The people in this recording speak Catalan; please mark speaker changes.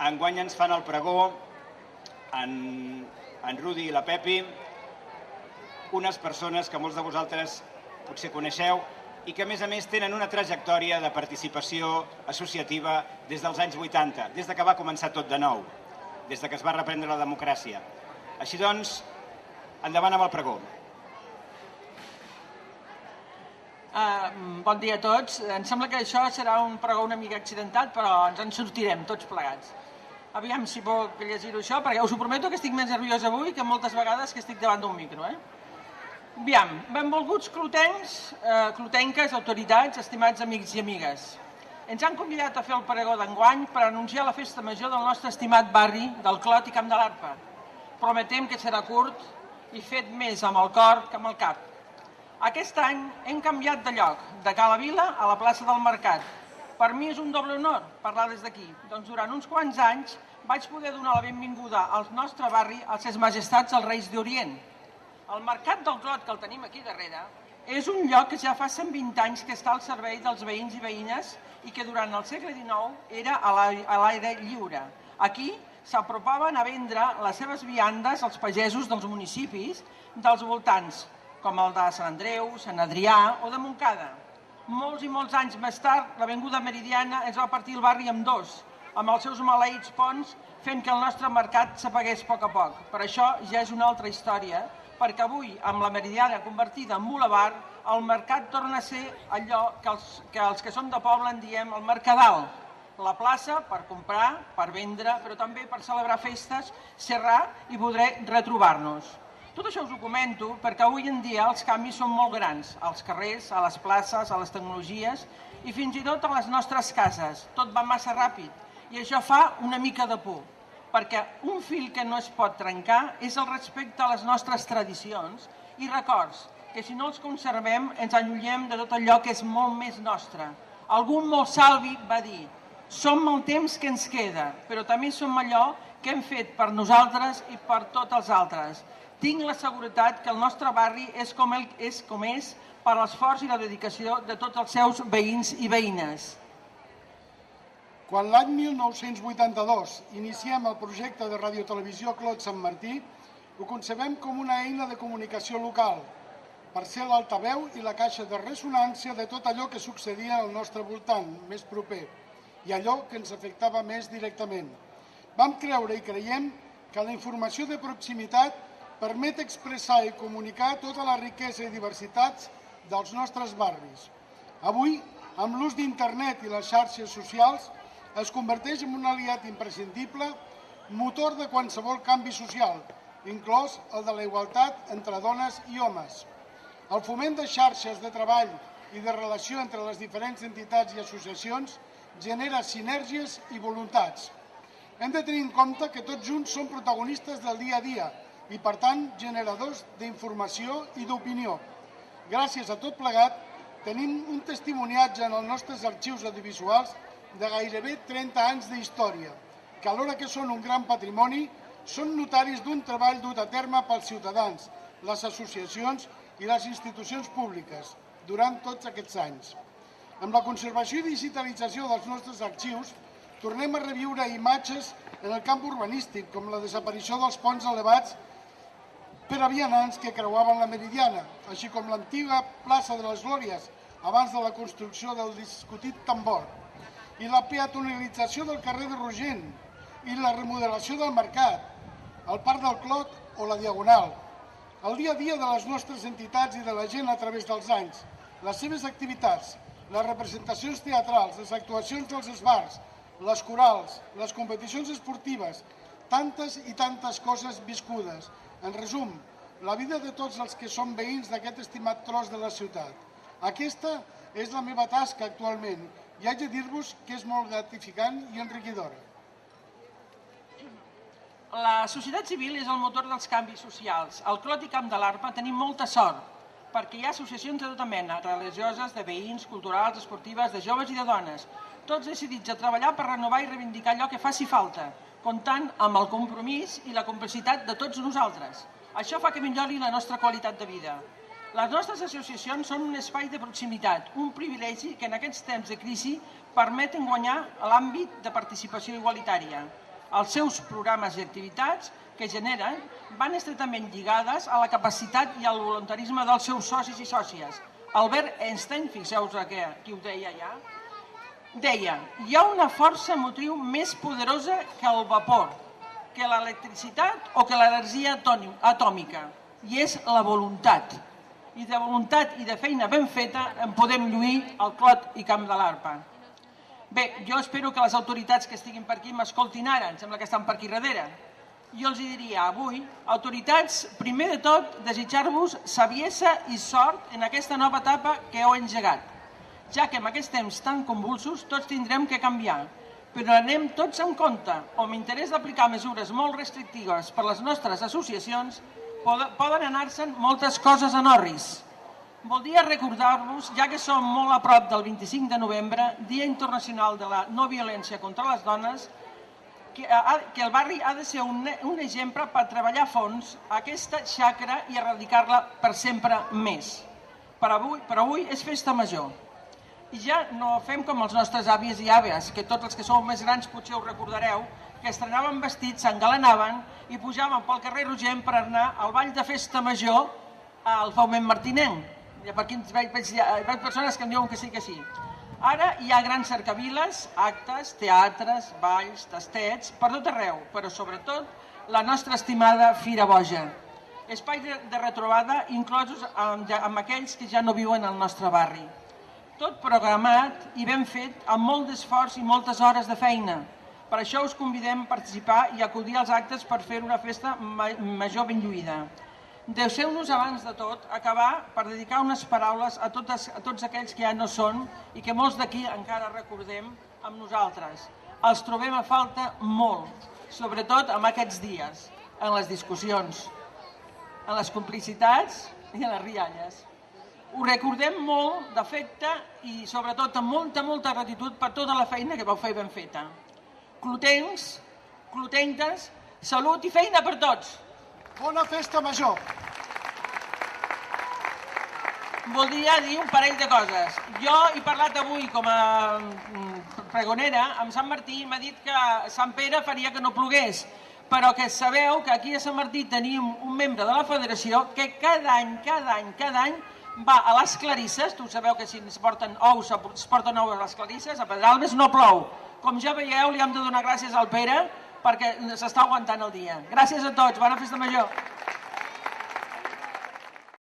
Speaker 1: Enguany ens fan el pregó en Rudi i la Pepi, unes persones que molts de vosaltres potser coneixeu i que, a més, tenen una trajectòria de participació associativa des dels anys 80, des que va començar tot de nou, des que es va reprendre la democràcia. Així doncs, endavant amb el pregó.
Speaker 2: Bon dia a tots. Em sembla que això serà un pregó una mica accidentat, però ens en sortirem tots plegats. Aviam si puc llegir-ho això, perquè us ho prometo que estic més nerviós avui que moltes vegades que estic davant d'un micro. Aviam, benvolguts clotencs, clotenques, autoritats, estimats amics i amigues. Ens han convidat a fer el pregó d'enguany per anunciar la festa major del nostre estimat barri del Clot i Camp de l'Arpa. Prometem que serà curt i fet més amb el cor que amb el cap. Aquest any hem canviat de lloc, de Cala Vila a la plaça del Mercat. Per mi és un doble honor parlar des d'aquí. Doncs durant uns quants anys vaig poder donar la benvinguda al nostre barri a ses majestats els Reis d'Orient. El Mercat del Clot, que el tenim aquí darrere, és un lloc que ja fa 120 anys que està al servei dels veïns i veïnes i que durant el segle XIX era a l'aire lliure. Aquí s'apropaven a vendre les seves viandes als pagesos dels municipis dels voltants, com el de Sant Andreu, Sant Adrià o de Montcada. Molts i molts anys més tard, l'avinguda Meridiana ens va partir el barri en dos, amb els seus maleïts ponts, fent que el nostre mercat s'apagués a poc. Per això ja és una altra història, perquè avui, amb la Meridiana convertida en bulevard, el mercat torna a ser allò que els que som de poble en diem el Mercadal, la plaça per comprar, per vendre, però també per celebrar festes, xerrar i poder retrobar-nos. Tot això us ho comento perquè avui en dia els canvis són molt grans, als carrers, a les places, a les tecnologies i fins i tot a les nostres cases. Tot va massa ràpid i això fa una mica de por, perquè un fil que no es pot trencar és el respecte a les nostres tradicions i records, que si no els conservem ens allunyem de tot allò que és molt més nostre. Algú molt sàlvic va dir: som el temps que ens queda, però també som allò que hem fet per nosaltres i per tots els altres. Tinc la seguretat que el nostre barri és com és per l'esforç i la dedicació de tots els seus veïns i veïnes.
Speaker 3: Quan l'any 1982 iniciem el projecte de radiotelevisió Clot Sant Martí, ho concebem com una eina de comunicació local, per ser l'altaveu i la caixa de ressonància de tot allò que succedia al nostre voltant, més proper, i allò que ens afectava més directament. Vam creure i creiem que la informació de proximitat permet expressar i comunicar tota la riquesa i diversitat dels nostres barris. Avui, amb l'ús d'internet i les xarxes socials, es converteix en un aliat imprescindible, motor de qualsevol canvi social, inclòs el de la igualtat entre dones i homes. El foment de xarxes de treball i de relació entre les diferents entitats i associacions genera sinergies i voluntats. Hem de tenir en compte que tots junts som protagonistes del dia a dia i, per tant, generadors d'informació i d'opinió. Gràcies a tot plegat, tenim un testimoniatge en els nostres arxius audiovisuals de gairebé 30 anys d'història, que alhora que són un gran patrimoni, són notaris d'un treball dut a terme pels ciutadans, les associacions i les institucions públiques durant tots aquests anys. Amb la conservació i digitalització dels nostres arxius, tornem a reviure imatges en el camp urbanístic, com la desaparició dels ponts elevats per a vianants que creuaven la Meridiana, així com l'antiga plaça de les Glòries, abans de la construcció del discutit tambor, i la peatonalització del carrer de Rogent, i la remodelació del mercat, el Parc del Clot o la Diagonal. El dia a dia de les nostres entitats i de la gent a través dels anys, les seves activitats, les representacions teatrals, les actuacions dels esbars, les corals, les competicions esportives, tantes i tantes coses viscudes. En resum, la vida de tots els que som veïns d'aquest estimat tros de la ciutat. Aquesta és la meva tasca actualment i haig de dir-vos que és molt gratificant i enriquidora.
Speaker 2: La societat civil és el motor dels canvis socials. Al Clot i Camp de l'Arpa tenim molta sort, perquè hi ha associacions de tota mena, religioses, de veïns, culturals, esportives, de joves i de dones, tots decidits a treballar per renovar i reivindicar allò que faci falta, comptant amb el compromís i la complicitat de tots nosaltres. Això fa que millori la nostra qualitat de vida. Les nostres associacions són un espai de proximitat, un privilegi que en aquests temps de crisi permeten guanyar l'àmbit de participació igualitària. els seus programes i activitats que generen van estretament lligades a la capacitat i al voluntarisme dels seus socis i sòcies. Albert Einstein, fixeu-vos qui ho deia ja, deia: hi ha una força motriu més poderosa que el vapor, que l'electricitat o que l'energia atòmica, i és la voluntat. I de voluntat i de feina ben feta en podem lluir el clot i camp de l'arpa. Bé, jo espero que les autoritats que estiguin per aquí m'escoltin ara, em sembla que estan per aquí darrere. Jo els diria avui, autoritats, primer de tot, desitjar-vos saviesa i sort en aquesta nova etapa que heu engegat, ja que en aquests temps tan convulsos tots tindrem que canviar, però anem tots en compte, o amb interès d'aplicar mesures molt restrictives per les nostres associacions, poden anar-se'n moltes coses en orris. Voldria recordar-vos, ja que som molt a prop del 25 de novembre, Dia Internacional de la No Violència contra les Dones, que el barri ha de ser un exemple per treballar a fons aquesta xacra i erradicar-la per sempre més. Per avui és festa major. I ja no fem com els nostres àvies i àvies, que tots els que sou més grans potser ho recordareu, que estrenaven vestits, s'engalanaven i pujaven pel carrer Rogent per anar al ball de festa major al Foment Martinenc. Per aquí veig persones que em diuen que sí, que sí. Ara hi ha grans cercaviles, actes, teatres, balls, tastets, per tot arreu, però sobretot la nostra estimada Fira Boja. Espai de retrobada inclosos amb aquells que ja no viuen al nostre barri. Tot programat i ben fet amb molt d'esforç i moltes hores de feina. Per això us convidem a participar i acudir als actes per fer una festa major ben lluïda. Deixeu-nos abans de tot acabar per dedicar unes paraules a tots aquells que ja no són i que molts d'aquí encara recordem amb nosaltres. Els trobem a falta molt, sobretot en aquests dies, en les discussions, en les complicitats i en les rialles. Ho recordem molt d'afecte i sobretot amb molta gratitud per tota la feina que vau fer ben feta. Clotencs, clotentes, salut i feina per tots!
Speaker 3: Bona festa major!
Speaker 2: Voldria dir un parell de coses. Jo he parlat avui com a pregonera amb Sant Martí i m'ha dit que Sant Pere faria que no plogués, però que sabeu que aquí a Sant Martí tenim un membre de la federació que cada any va a les Clarisses, tu sabeu que si es porten ous a les Clarisses, a Pedralbes no plou. Com ja veieu, li hem de donar gràcies al Pere perquè s'està aguantant el dia. Gràcies a tots, bona festa major.